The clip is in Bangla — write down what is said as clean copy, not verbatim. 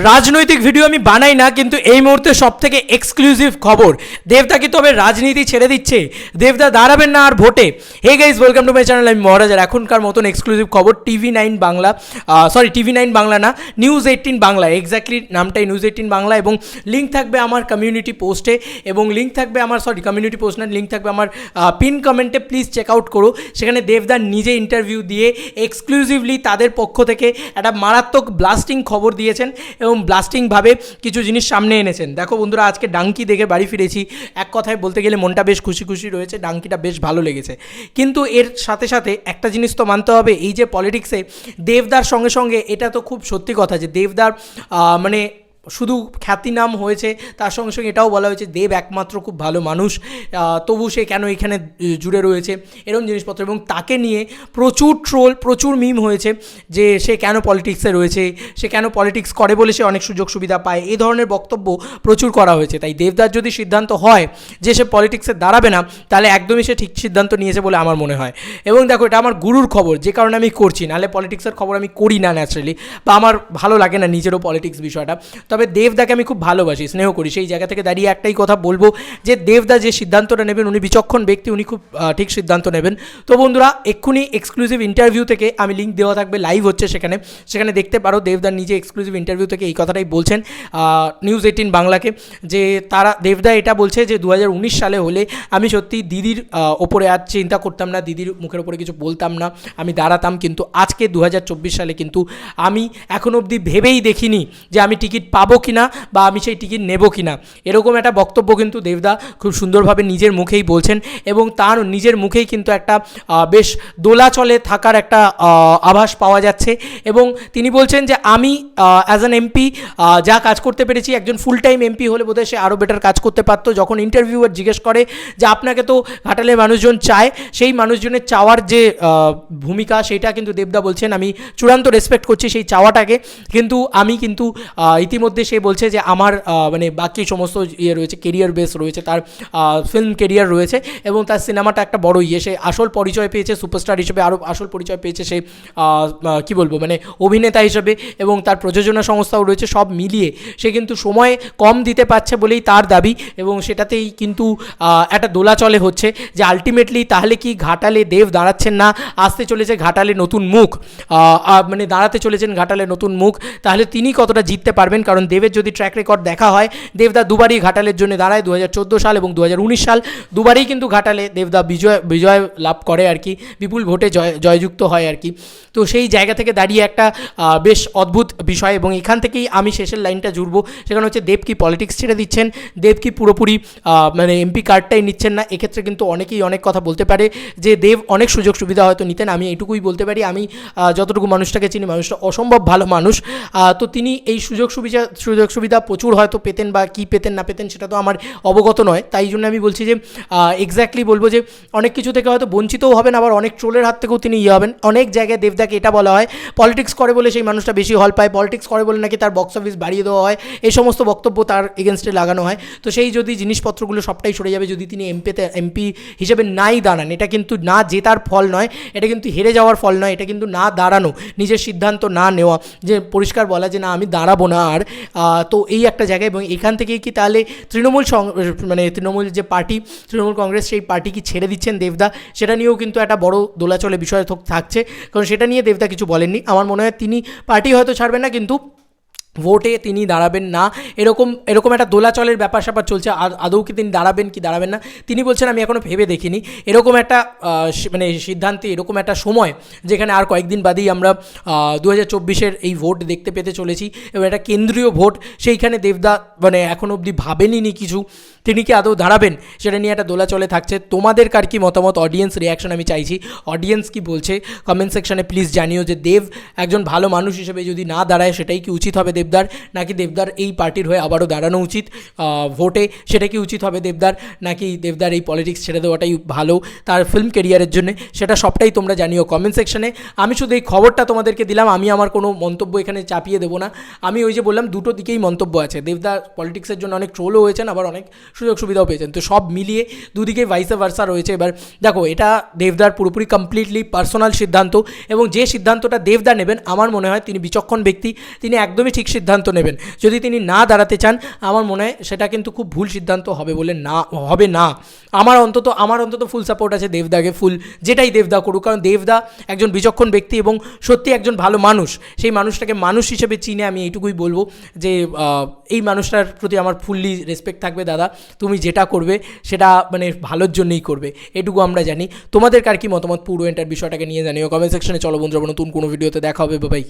রাজনৈতিক ভিডিও আমি বানাই না, কিন্তু এই মুহূর্তে সবথেকে এক্সক্লুসিভ খবর, দেবদা কি তবে রাজনীতি ছেড়ে দিচ্ছে? দেবদা দাঁড়াবেন না আর ভোটে? Hey guys, welcome to my channel, আমি মহারাজ। আর এখনকার মতন এক্সক্লুসিভ খবর TV9 বাংলা, TV9 বাংলা না, News18 বাংলা, এক্স্যাক্টলি নামটাই News18 বাংলা। এবং লিঙ্ক থাকবে আমার কমিউনিটি পোস্টে, এবং লিঙ্ক থাকবে আমার কমিউনিটি পোস্ট না, লিঙ্ক থাকবে আমার পিন কমেন্টে। প্লিজ চেক আউট করো। সেখানে দেবদা নিজে ইন্টারভিউ দিয়ে এক্সক্লুসিভলি তাদের পক্ষ থেকে একটা মারাত্মক ব্লাস্টিং খবর দিয়েছেন এবং ব্লাস্টিংভাবে কিছু জিনিস সামনে এনেছেন। দেখো বন্ধুরা, আজকে ডাঙ্কি দেখে বাড়ি ফিরেছি। এক কথায় বলতে গেলে মনটা বেশ খুশি খুশি রয়েছে, ডাঙ্কিটা বেশ ভালো লেগেছে। কিন্তু এর সাথে সাথে একটা জিনিস তো মানতে হবে, এই যে পলিটিক্সে দেবদার সঙ্গে সঙ্গে, এটা তো খুব সত্যি কথা যে দেবদার মানে শুধু খ্যাতি নাম হয়েছে, তার সঙ্গে সঙ্গে এটাও বলা হয়েছে দেব একমাত্র খুব ভালো মানুষ, তবু সে কেন এখানে জুড়ে রয়েছে, এরকম জিনিসপত্র। এবং তাকে নিয়ে প্রচুর ট্রোল, প্রচুর মিম হয়েছে যে সে কেন পলিটিক্সে রয়েছে, সে কেন পলিটিক্স করে বলে সে অনেক সুযোগ সুবিধা পায়, এই ধরনের বক্তব্য প্রচুর করা হয়েছে। তাই দেবদার যদি সিদ্ধান্ত হয় যে সে পলিটিক্সে দাঁড়াবে না, তাহলে একদমই সে ঠিক সিদ্ধান্ত নিয়েছে বলে আমার মনে হয়। এবং দেখো, এটা আমার গুরুর খবর, যে কারণে আমি করছি, নাহলে পলিটিক্সের খবর আমি করি না ন্যাচারালি, বা আমার ভালো লাগে না নিজেরও পলিটিক্স বিষয়টা। তবে দেবদাকে আমি খুব ভালোবাসি, স্নেহ করি। সেই জায়গা থেকে দাঁড়িয়ে একটাই কথা বলবো যে দেবদা যে সিদ্ধান্তটা নেবেন, উনি বিচক্ষণ ব্যক্তি, উনি খুব ঠিক সিদ্ধান্ত নেবেন। তো বন্ধুরা, এক্ষুনি এক্সক্লুসিভ ইন্টারভিউ থেকে, আমি লিঙ্ক দেওয়া থাকবে, লাইভ হচ্ছে সেখানে দেখতে পারো। দেবদার নিজে এক্সক্লুসিভ ইন্টারভিউ থেকে এই কথাটাই বলছেন News18 বাংলাকে, যে দেবদা এটা বলছে যে 2019 সালে হলে আমি সত্যি দিদির ওপরে আর চিন্তা করতাম না, দিদির মুখের ওপরে কিছু বলতাম না, আমি দাঁড়াতাম। কিন্তু আজকে 2024 সালে কিন্তু আমি এখন অবধি ভেবেই দেখিনি যে আমি টিকিট পাবো কিনা বা আমি সেই টিকিট নেব কিনা। এরকম একটা বক্তব্য কিন্তু দেবদা খুব সুন্দরভাবে নিজের মুখেই বলছেন, এবং তার নিজের মুখেই কিন্তু একটা বেশ দোলাচলে থাকার একটা আভাস পাওয়া যাচ্ছে। এবং তিনি বলছেন যে আমি অ্যাজ অ্যান এমপি যা কাজ করতে পেরেছি, একজন ফুল টাইম এমপি হলে বোধহয় সে আরও বেটার কাজ করতে পারতো। যখন ইন্টারভিউয়ার জিজ্ঞেস করে যে আপনাকে তো ঘাটালের মানুষজন চায়, সেই মানুষজনের চাওয়ার যে ভূমিকা, সেটা কিন্তু দেবদা বলছেন আমি চূড়ান্ত রেসপেক্ট করছি সেই চাওয়াটাকে, কিন্তু আমি কিন্তু ইতিমধ্যে সে বলছে যে আমার মানে বাকি সমস্ত ইয়ে রয়েছে, কেরিয়ার বেস রয়েছে, তার ফিল্ম কেরিয়ার রয়েছে, এবং তার সিনেমাটা একটা বড় ইয়ে, সে আসল পরিচয় পেয়েছে সুপারস্টার হিসেবে, আরও আসল পরিচয় পেয়েছে সে কী বলবো মানে অভিনেতা হিসেবে, এবং তার প্রযোজনা সংস্থাও রয়েছে। সব মিলিয়ে সে কিন্তু সময় কম দিতে পারছে বলেই তার দাবি, এবং সেটাতেই কিন্তু একটা দোলাচলে হচ্ছে যে আলটিমেটলি তাহলে কি ঘাটালে দেব দাঁড়াচ্ছেন না, আসতে চলেছে ঘাটালে নতুন মুখ, মানে দাঁড়াতে চলেছেন ঘাটালে নতুন মুখ, তাহলে তিনি কতটা জিততে পারবেন? কারণ দেবের যদি ট্র্যাক রেকর্ড দেখা হয়, দেবদা দুবারই ঘাটালের জন্য দাঁড়ায়, 2014 সাল এবং 2019 সাল, দুবারই কিন্তু ঘাটালে দেবদা বিজয় লাভ করে আর কি, বিপুল ভোটে জয়যুক্ত হয় আর কি। তো সেই জায়গা থেকে দাঁড়িয়ে একটা বেশ অদ্ভুত বিষয়, এবং এখান থেকেই আমি শেষের লাইনটা জুড়বো। সেখানে হচ্ছে দেব কি পলিটিক্স ছেড়ে দিচ্ছেন, দেব কি পুরোপুরি মানে এমপি কার্ডটাই নিচ্ছেন না? এক্ষেত্রে কিন্তু অনেকেই অনেক কথা বলতে পারে যে দেব অনেক সুযোগ সুবিধা হয়তো নিতেন। আমি এইটুকুই বলতে পারি, আমি যতটুকু মানুষটাকে চিনি, মানুষটা অসম্ভব ভালো মানুষ। তো তিনি এই সুযোগ সুবিধা প্রচুর হয়তো পেতেন, বা কি পেতেন না পেতেন সেটা তো আমার অবগত নয়। তাই জন্য আমি বলছি যে এক্স্যাক্টলি বলবো যে অনেক কিছু থেকে হয়তো বঞ্চিতও হবেন, আবার অনেক ট্রোলের হাত থেকেও তিনি হবেন। অনেক জায়গায় দেবদাকে এটা বলা হয় পলিটিক্স করে বলে সেই মানুষটা বেশি হল পায়, পলিটিক্স করে বলে নাকি তার বক্স অফিস বাড়িয়ে দেওয়া হয়, এই সমস্ত বক্তব্য তার এগেনস্টে লাগানো হয়। তো সেই যদি জিনিসপত্রগুলো সবটাই সরে যাবে যদি তিনি এমপি হিসেবে নাই দাঁড়ান, এটা কিন্তু না জেতার ফল নয়, এটা কিন্তু হেরে যাওয়ার ফল নয়, এটা কিন্তু না দাঁড়ানো, নিজের সিদ্ধান্ত না নেওয়া, যে পরিষ্কার বলা যে না আমি দাঁড়াবো না আর। তো এই একটা জায়গায়, এবং এখান থেকেই কি তাহলে তৃণমূল যে পার্টি, তৃণমূল কংগ্রেস, সেই পার্টি কি ছেড়ে দিচ্ছেন দেবদা? সেটা নিয়েও কিন্তু একটা বড় দোলাচলে বিষয় থাকছে, কারণ সেটা নিয়ে দেবদা কিছু বলেননি। আমার মনে হয় তিনি পার্টি হয়তো ছাড়বেন না, কিন্তু ভোটে তিনি দাঁড়াবেন না, এরকম একটা দোলাচলের ব্যাপার স্যাপার চলছে। আদৌ কি তিনি দাঁড়াবেন কি দাঁড়াবেন না, তিনি বলছেন আমি এখনও ভেবে দেখিনি। এরকম একটা মানে সিদ্ধান্তে, এরকম একটা সময় যেখানে আর কয়েকদিন বাদেই আমরা 2024-এর এই ভোট দেখতে পেতে চলেছি, এবং একটা কেন্দ্রীয় ভোট, সেইখানে দেবদা মানে এখনও অবধি ভাবেনই কিছু, তিনি কি আদৌ দাঁড়াবেন সেটা নিয়ে একটা দোলাচলে থাকছে। তোমাদের কার কি মতামত, অডিয়েন্স রিয়াকশন আমি চাইছি, অডিয়েন্স কি বলছে কমেন্ট সেকশনে প্লিজ জানিও, যে দেব একজন ভালো মানুষ হিসেবে যদি না দাঁড়ায় সেটাই কি উচিত হবে দেবদার, নাকি দেবদার এই পার্টির হয়ে আবারও দাঁড়ানো উচিত ভোটে, সেটা কি উচিত হবে দেবদার, নাকি দেবদার এই পলিটিক্স ছেড়ে দেওয়াটাই ভালো তার ফিল্ম কেরিয়ারের জন্য, সেটা সবটাই তোমরা জানিও কমেন্ট সেকশনে। আমি শুধু এই খবরটা তোমাদেরকে দিলাম, আমি আমার কোনো মন্তব্য এখানে চাপিয়ে দেবো না। আমি ওই যে বললাম, দুটো দিকেই মন্তব্য আছে, দেবদা পলিটিক্সের জন্য অনেক ট্রোলও হয়েছেন, আবার অনেক সুযোগ সুবিধাও পেয়েছেন, তো সব মিলিয়ে দুদিকে ভাইসে ভার্সা রয়েছে। এবার দেখো, এটা দেবদার পুরোপুরি কমপ্লিটলি পার্সোনাল সিদ্ধান্ত, এবং যে সিদ্ধান্তটা দেবদা নেবেন আমার মনে হয় তিনি বিচক্ষণ ব্যক্তি, তিনি একদমই ঠিক সিদ্ধান্ত নেবেন। যদি তিনি না দাঁড়াতে চান আমার মনে হয় সেটা কিন্তু খুব ভুল সিদ্ধান্ত হবে না। আমার অন্তত ফুল সাপোর্ট আছে দেবদাকে, ফুল যেটাই দেবদা করুক, কারণ দেবদা একজন বিচক্ষণ ব্যক্তি এবং সত্যি একজন ভালো মানুষ। সেই মানুষটাকে মানুষ হিসেবে চিনে আমি এইটুকুই বলবো যে এই মানুষটার প্রতি আমার ফুললি রেসপেক্ট থাকবে। দাদা তুমি যেটা করবে সেটা মানে ভালোর জন্যই করবে, এটুকু আমরা জানি। তোমাদের কার কি মতামত পুরো এন্টার বিষয়টাকে নিয়ে জানিও কমেন্ট সেকশনে। চলো বন্ধুরা, নতুন কোনো ভিডিওতে দেখা হবে, বাই।